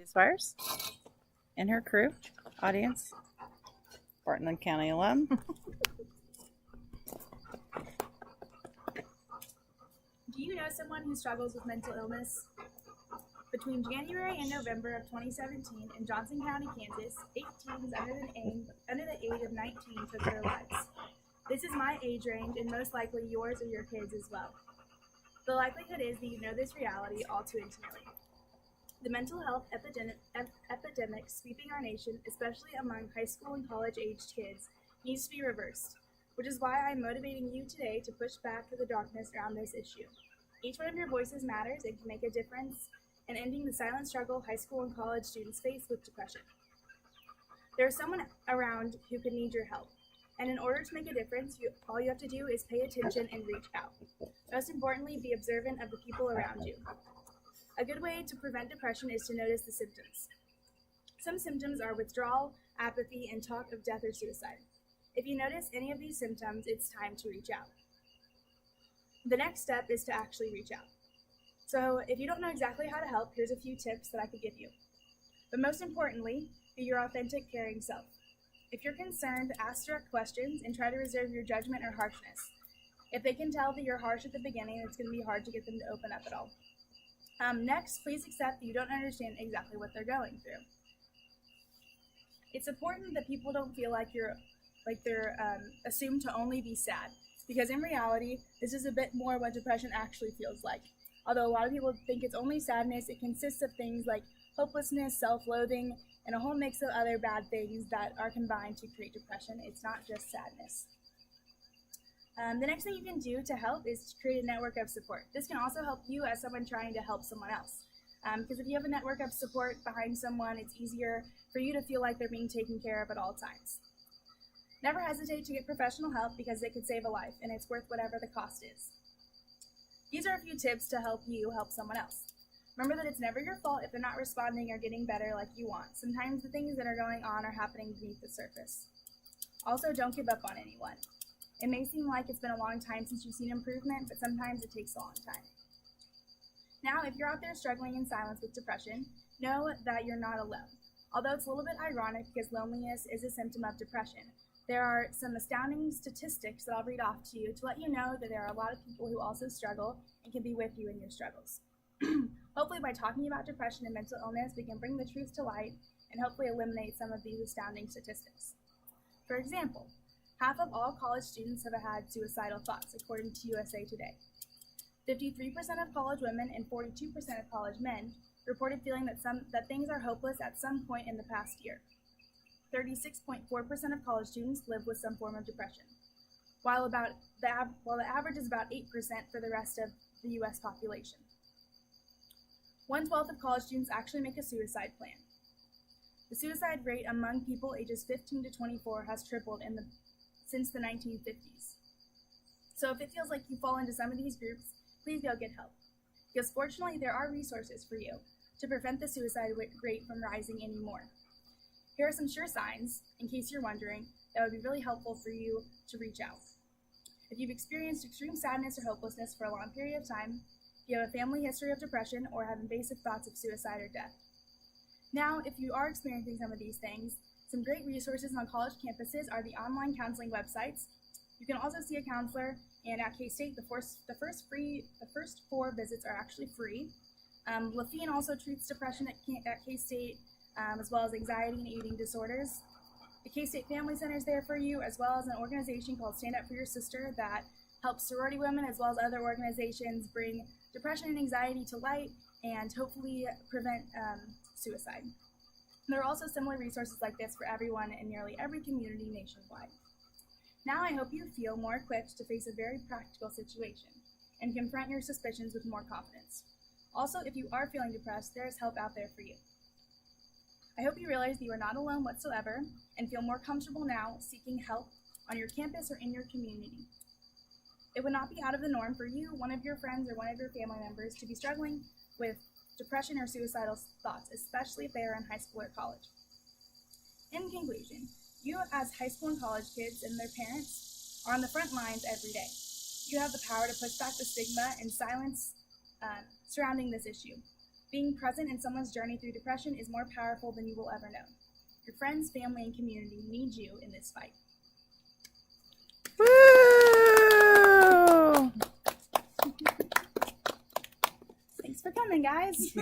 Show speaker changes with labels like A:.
A: Spires and her crew, audience, Barton County alum.
B: Do you know someone who struggles with mental illness? Between January and November of 2017 in Johnson County, Kansas, 8 teens under the age of 19 took their lives. This is my age range and most likely yours or your kids as well. The likelihood is that you know this reality all too intimately. The mental health epidemic sweeping our nation, especially among high school and college-aged kids, needs to be reversed, which is why I'm motivating you today to push back to the darkness around this issue. Each one of your voices matters and can make a difference in ending the silent struggle high school and college students face with depression. There's someone around who could need your help, and in order to make a difference, all you have to do is pay attention and reach out. Most importantly, be observant of the people around you. A good way to prevent depression is to notice the symptoms. Some symptoms are withdrawal, apathy, and talk of death or suicide. If you notice any of these symptoms, it's time to reach out. The next step is to actually reach out. So if you don't know exactly how to help, here's a few tips that I could give you. But most importantly, be your authentic, caring self. If you're concerned, ask direct questions and try to reserve your judgment or harshness. If they can tell that you're harsh at the beginning, it's going to be hard to get them to open up at all. Next, please accept that you don't understand exactly what they're going through. It's important that people don't feel like they're assumed to only be sad, because in reality, this is a bit more what depression actually feels like. Although a lot of people think it's only sadness, it consists of things like hopelessness, self-loathing, and a whole mix of other bad things that are combined to create depression. It's not just sadness. The next thing you can do to help is to create a network of support. This can also help you as someone trying to help someone else. Because if you have a network of support behind someone, it's easier for you to feel like they're being taken care of at all times. Never hesitate to get professional help because it could save a life, and it's worth whatever the cost is. These are a few tips to help you help someone else. Remember that it's never your fault if they're not responding or getting better like you want. Sometimes the things that are going on are happening beneath the surface. Also, don't give up on anyone. It may seem like it's been a long time since you've seen improvement, but sometimes it takes a long time. Now, if you're out there struggling in silence with depression, know that you're not alone. Although it's a little bit ironic because loneliness is a symptom of depression, there are some astounding statistics that I'll read off to you to let you know that there are a lot of people who also struggle and can be with you in your struggles. Hopefully by talking about depression and mental illness, we can bring the truth to light and hopefully eliminate some of these astounding statistics. For example, half of all college students have had suicidal thoughts, according to USA Today. 53% of college women and 42% of college men reported feeling that things are hopeless at some point in the past year. 36.4% of college students live with some form of depression, while the average is about 8% for the rest of the U.S. population. 1/12 of college students actually make a suicide plan. The suicide rate among people ages 15 to 24 has tripled since the 1950s. So if it feels like you fall into some of these groups, please go get help, because fortunately there are resources for you to prevent the suicide rate from rising anymore. Here are some sure signs, in case you're wondering, that would be really helpful for you to reach out. If you've experienced extreme sadness or hopelessness for a long period of time, if you have a family history of depression, or have invasive thoughts of suicide or death. Now, if you are experiencing some of these things, some great resources on college campuses are the online counseling websites. You can also see a counselor, and at K-State, the first 4 visits are actually free. Lafine also treats depression at K-State, as well as anxiety and eating disorders. The K-State Family Center is there for you, as well as an organization called Stand Up for Your Sister that helps sorority women as well as other organizations bring depression and anxiety to light and hopefully prevent suicide. There are also similar resources like this for everyone in nearly every community nationwide. Now I hope you feel more equipped to face a very practical situation and confront your suspicions with more confidence. Also, if you are feeling depressed, there is help out there for you. I hope you realize that you are not alone whatsoever and feel more comfortable now seeking help on your campus or in your community. It would not be out of the norm for you, one of your friends, or one of your family members to be struggling with depression or suicidal thoughts, especially if they are in high school or college. In conclusion, you as high school and college kids and their parents are on the front lines every day. You have the power to push back the stigma and silence surrounding this issue. Being present in someone's journey through depression is more powerful than you will ever know. Your friends, family, and community need you in this fight.
A: Woo!
B: Thanks for coming, guys.